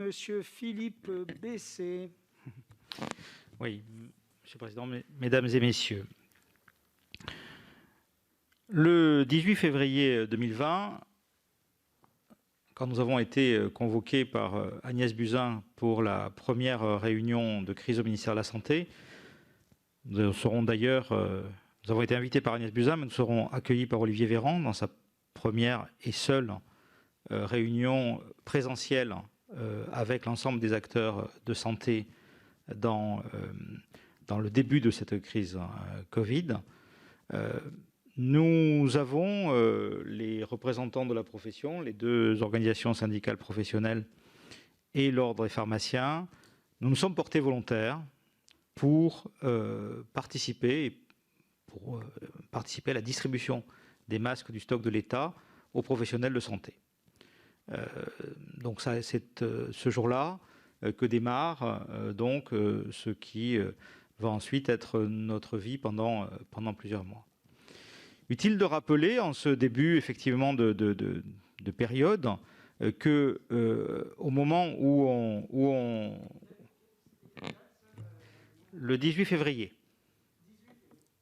Monsieur Philippe Bessé. Oui, Monsieur le Président, Mesdames et Messieurs. Le 18 février 2020, quand nous avons été convoqués par Agnès Buzyn pour la première réunion de crise au ministère de la Santé, nous avons été invités par Agnès Buzyn, mais nous serons accueillis par Olivier Véran dans sa première et seule réunion présentielle avec l'ensemble des acteurs de santé dans le début de cette crise Covid. Nous avons les représentants de la profession, les deux organisations syndicales professionnelles et l'Ordre des pharmaciens. Nous nous sommes portés volontaires pour participer à la distribution des masques du stock de l'État aux professionnels de santé. Donc c'est ce jour-là que démarre ce qui va ensuite être notre vie pendant plusieurs mois. Utile de rappeler en ce début effectivement de période que au moment où le 18 février.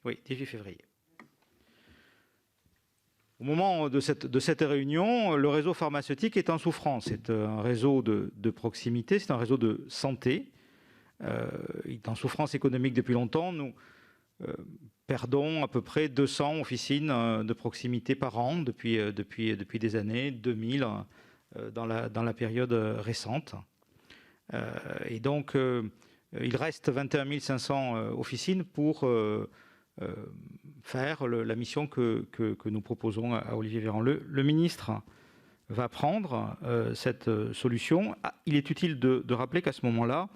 Oui, 18 février. Au moment de cette réunion, le réseau pharmaceutique est en souffrance. C'est un réseau de proximité, c'est un réseau de santé. Il est en souffrance économique depuis longtemps. Nous perdons à peu près 200 officines de proximité par an depuis des années, 2000 dans la période récente. Et donc, il reste 21 500 officines pour faire la mission que nous proposons à Olivier Véran. Le ministre va prendre cette solution. Il est utile de rappeler qu'à ce moment-là,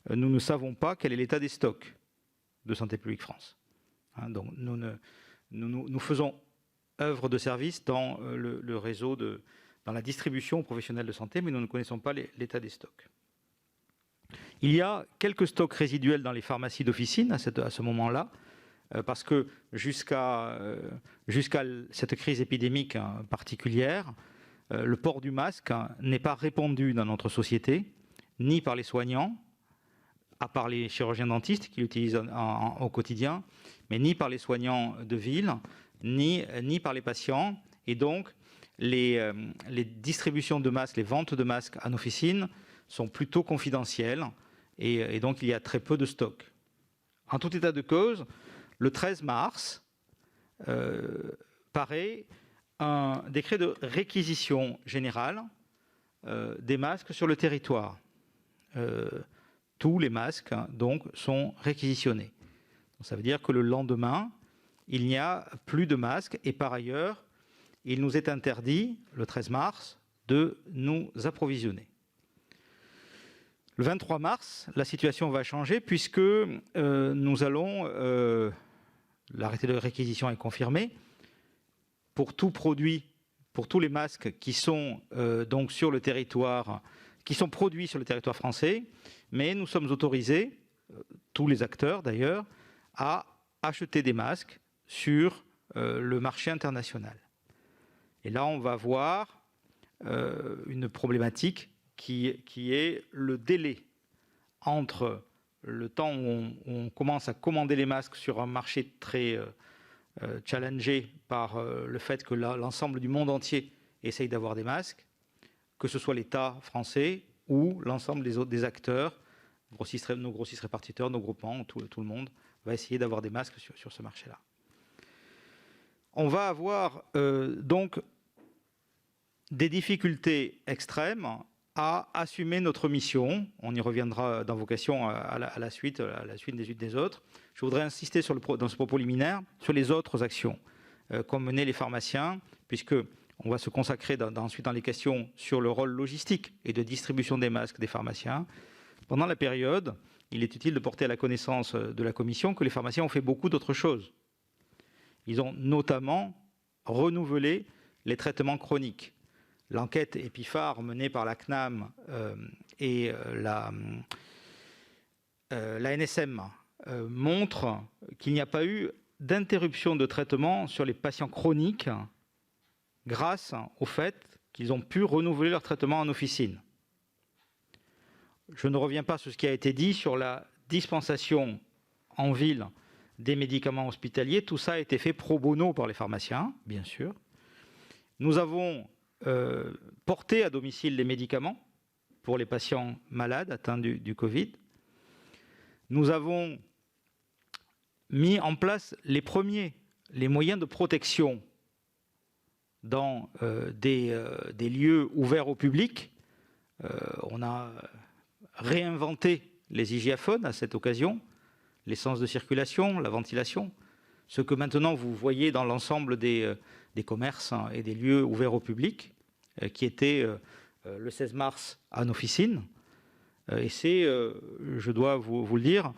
nous ne savons pas quel est l'état des stocks de Santé publique France. Donc nous faisons œuvre de service dans le réseau, dans la distribution aux professionnels de santé, mais nous ne connaissons pas l'état des stocks. Il y a quelques stocks résiduels dans les pharmacies d'officine à ce moment-là, parce que jusqu'à cette crise épidémique particulière, le port du masque n'est pas répandu dans notre société, ni par les soignants, à part les chirurgiens dentistes qui l'utilisent au quotidien, mais ni par les soignants de ville, ni par les patients. Et donc, les distributions de masques, les ventes de masques en officine sont plutôt confidentielles, et donc il y a très peu de stock. En tout état de cause, le 13 mars, paraît un décret de réquisition générale des masques sur le territoire. Tous les masques donc sont réquisitionnés. Donc, ça veut dire que le lendemain, il n'y a plus de masques et par ailleurs, il nous est interdit, le 13 mars, de nous approvisionner. Le 23 mars, la situation va changer puisque nous allons, l'arrêté de réquisition est confirmé, pour tout produit, pour tous les masques qui sont donc sur le territoire, qui sont produits sur le territoire français, mais nous sommes autorisés, tous les acteurs d'ailleurs, à acheter des masques sur le marché international. Et là, on va voir une problématique qui est le délai entre le temps où on commence à commander les masques sur un marché très challengé par le fait que l'ensemble du monde entier essaye d'avoir des masques, que ce soit l'État français ou l'ensemble des acteurs, nos grossistes répartiteurs, nos groupements, tout le monde va essayer d'avoir des masques sur ce marché-là. On va avoir donc des difficultés extrêmes à assumer notre mission. On y reviendra dans vos questions à la suite des unes des autres. Je voudrais insister dans ce propos liminaire sur les autres actions qu'ont menées les pharmaciens, puisqu'on va se consacrer ensuite dans les questions sur le rôle logistique et de distribution des masques des pharmaciens. Pendant la période, il est utile de porter à la connaissance de la Commission que les pharmaciens ont fait beaucoup d'autres choses. Ils ont notamment renouvelé les traitements chroniques. L'enquête EpiPhare menée par la CNAM et la NSM montre qu'il n'y a pas eu d'interruption de traitement sur les patients chroniques grâce au fait qu'ils ont pu renouveler leur traitement en officine. je ne reviens pas sur ce qui a été dit sur la dispensation en ville des médicaments hospitaliers. Tout ça a été fait pro bono par les pharmaciens, bien sûr. Nous avons porté à domicile les médicaments pour les patients malades atteints du Covid. Nous avons mis en place les moyens de protection dans des lieux ouverts au public. On a réinventé les hygiaphones à cette occasion, les sens de circulation, la ventilation, ce que maintenant vous voyez dans l'ensemble des commerces et des lieux ouverts au public, qui était le 16 mars à Officine. Et c'est, je dois vous le dire,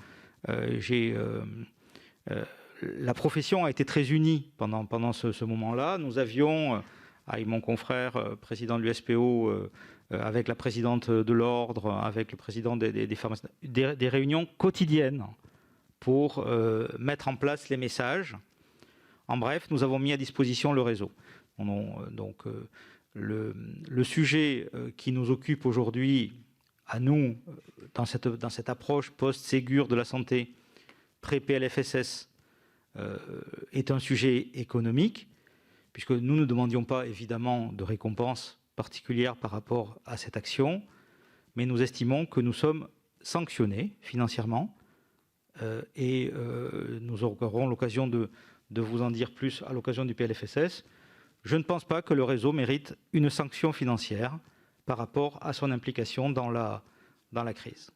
la profession a été très unie pendant ce moment-là. Nous avions, avec mon confrère président de l'USPO, avec la présidente de l'Ordre, avec le président des pharmaciens, des réunions quotidiennes pour mettre en place les messages. En bref, nous avons mis à disposition le réseau. Donc, le sujet qui nous occupe aujourd'hui, à nous, dans cette approche post-Ségur de la santé, pré-PLFSS, est un sujet économique, puisque nous ne demandions pas évidemment de récompense particulière par rapport à cette action, mais nous estimons que nous sommes sanctionnés financièrement et nous aurons l'occasion de vous en dire plus à l'occasion du PLFSS. Je ne pense pas que le réseau mérite une sanction financière par rapport à son implication dans la crise.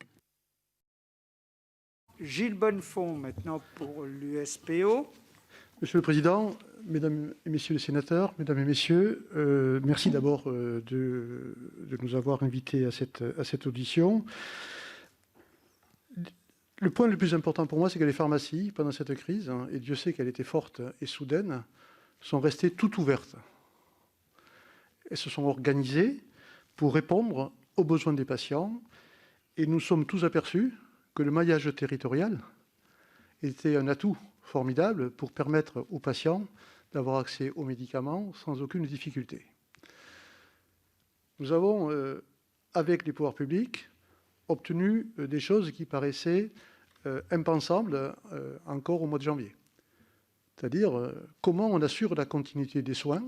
Gilles Bonnefond, maintenant pour l'USPO. Monsieur le Président, Mesdames et Messieurs les sénateurs, Mesdames et Messieurs, merci d'abord de nous avoir invités à cette audition. Le point le plus important pour moi, c'est que les pharmacies, pendant cette crise, et Dieu sait qu'elle était forte et soudaine, sont restées toutes ouvertes. Elles se sont organisées pour répondre aux besoins des patients, et nous sommes tous aperçus que le maillage territorial était un atout formidable pour permettre aux patients d'avoir accès aux médicaments sans aucune difficulté. Nous avons, avec les pouvoirs publics, obtenu des choses qui paraissaient impensables encore au mois de janvier. C'est-à-dire comment on assure la continuité des soins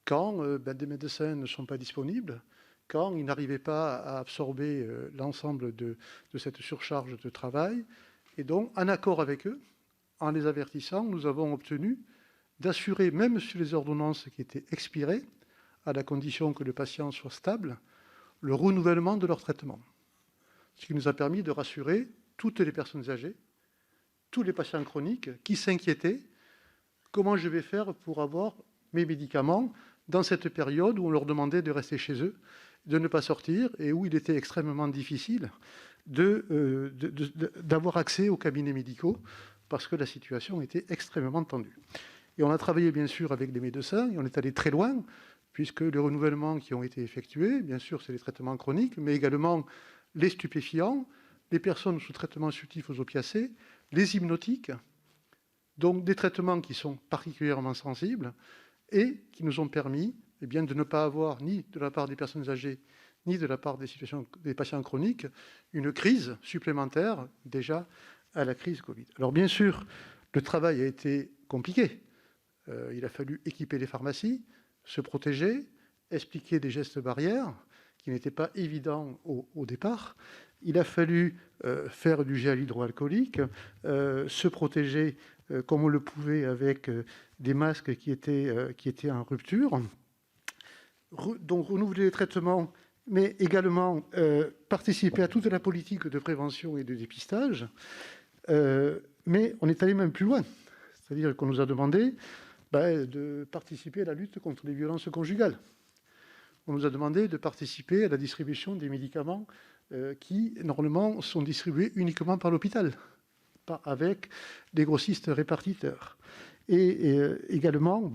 quand des médecins ne sont pas disponibles, quand ils n'arrivaient pas à absorber l'ensemble de cette surcharge de travail. Et donc, en accord avec eux, en les avertissant, nous avons obtenu d'assurer, même sur les ordonnances qui étaient expirées, à la condition que le patient soit stable, le renouvellement de leur traitement. Ce qui nous a permis de rassurer toutes les personnes âgées, tous les patients chroniques qui s'inquiétaient. Comment je vais faire pour avoir mes médicaments dans cette période où on leur demandait de rester chez eux, de ne pas sortir, et où il était extrêmement difficile d'avoir accès aux cabinets médicaux parce que la situation était extrêmement tendue. Et on a travaillé bien sûr avec les médecins, et on est allé très loin, puisque les renouvellements qui ont été effectués, bien sûr, c'est les traitements chroniques, mais également les stupéfiants, les personnes sous traitement substitutif aux opiacés, les hypnotiques, donc des traitements qui sont particulièrement sensibles et qui nous ont permis de ne pas avoir, ni de la part des personnes âgées, ni de la part des patients chroniques, une crise supplémentaire déjà à la crise Covid. Alors bien sûr, le travail a été compliqué. Il a fallu équiper les pharmacies, se protéger, expliquer des gestes barrières qui n'étaient pas évidents au départ. Il a fallu faire du gel hydroalcoolique, se protéger comme on le pouvait avec des masques qui étaient en rupture. Donc renouveler les traitements, mais également participer à toute la politique de prévention et de dépistage. Mais on est allé même plus loin. C'est-à-dire qu'on nous a demandé de participer à la lutte contre les violences conjugales. On nous a demandé de participer à la distribution des médicaments qui, normalement, sont distribués uniquement par l'hôpital, avec des grossistes répartiteurs. Et également,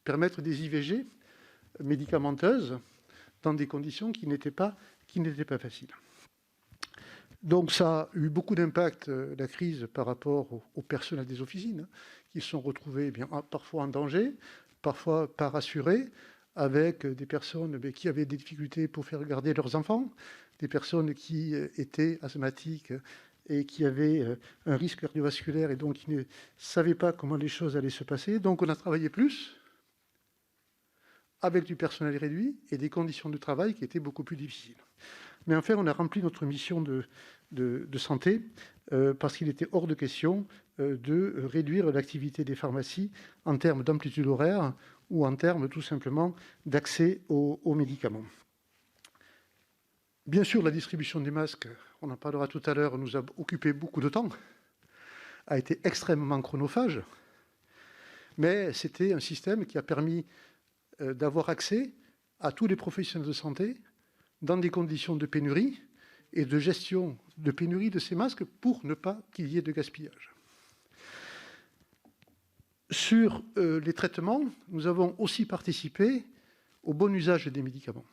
permettre des IVG médicamenteuses dans des conditions qui n'étaient pas faciles. Donc ça a eu beaucoup d'impact, la crise, par rapport au personnel des officines, qui se sont retrouvés parfois en danger, parfois pas rassurés, avec des personnes qui avaient des difficultés pour faire garder leurs enfants, des personnes qui étaient asthmatiques et qui avaient un risque cardiovasculaire et donc qui ne savaient pas comment les choses allaient se passer. Donc on a travaillé plus avec du personnel réduit et des conditions de travail qui étaient beaucoup plus difficiles. Mais enfin, on a rempli notre mission de santé parce qu'il était hors de question de réduire l'activité des pharmacies en termes d'amplitude horaire ou en termes tout simplement d'accès aux médicaments. Bien sûr, la distribution des masques, on en parlera tout à l'heure, nous a occupé beaucoup de temps, a été extrêmement chronophage, mais c'était un système qui a permis d'avoir accès à tous les professionnels de santé dans des conditions de pénurie et de gestion de pénurie de ces masques pour ne pas qu'il y ait de gaspillage. Sur les traitements, nous avons aussi participé au bon usage des médicaments.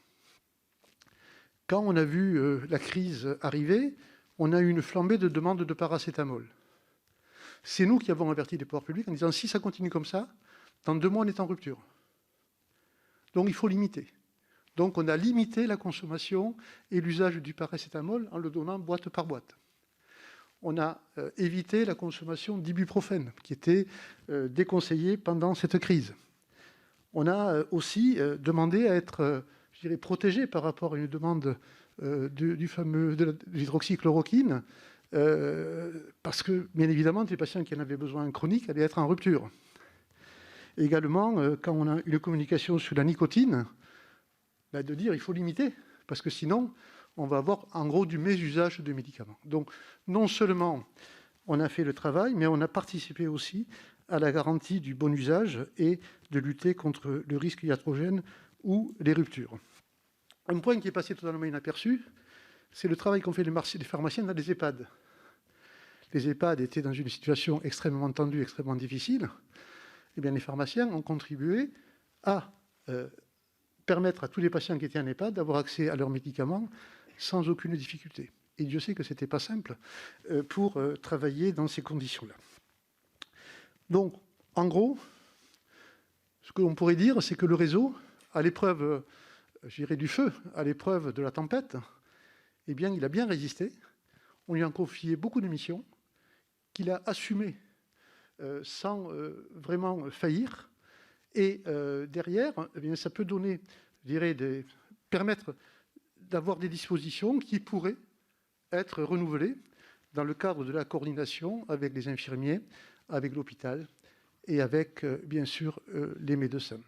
Quand on a vu la crise arriver, on a eu une flambée de demandes de paracétamol. C'est nous qui avons averti les pouvoirs publics en disant si ça continue comme ça, dans 2 mois on est en rupture. Donc il faut limiter. Donc on a limité la consommation et l'usage du paracétamol en le donnant boîte par boîte. On a évité la consommation d'ibuprofène, qui était déconseillée pendant cette crise. On a aussi demandé à être, protégé par rapport à une demande de l'hydroxychloroquine, parce que, bien évidemment, les patients qui en avaient besoin chronique allaient être en rupture. Également, quand on a une communication sur la nicotine, de dire il faut limiter, parce que sinon, on va avoir en gros du mésusage de médicaments. Donc, non seulement on a fait le travail, mais on a participé aussi à la garantie du bon usage et de lutter contre le risque iatrogène ou les ruptures. Un point qui est passé totalement inaperçu, c'est le travail qu'ont fait les pharmaciens dans les EHPAD. Les EHPAD étaient dans une situation extrêmement tendue, extrêmement difficile. Eh bien, les pharmaciens ont contribué à permettre à tous les patients qui étaient en EHPAD d'avoir accès à leurs médicaments sans aucune difficulté. Et Dieu sait que ce n'était pas simple pour travailler dans ces conditions-là. Donc, en gros, ce que l'on pourrait dire, c'est que le réseau, à l'épreuve, du feu, à l'épreuve de la tempête, eh bien, il a bien résisté. On lui a confié beaucoup de missions qu'il a assumées sans vraiment faillir. Et derrière, eh bien, ça peut donner, permettre d'avoir des dispositions qui pourraient être renouvelées dans le cadre de la coordination avec les infirmiers, avec l'hôpital et avec, bien sûr, les médecins.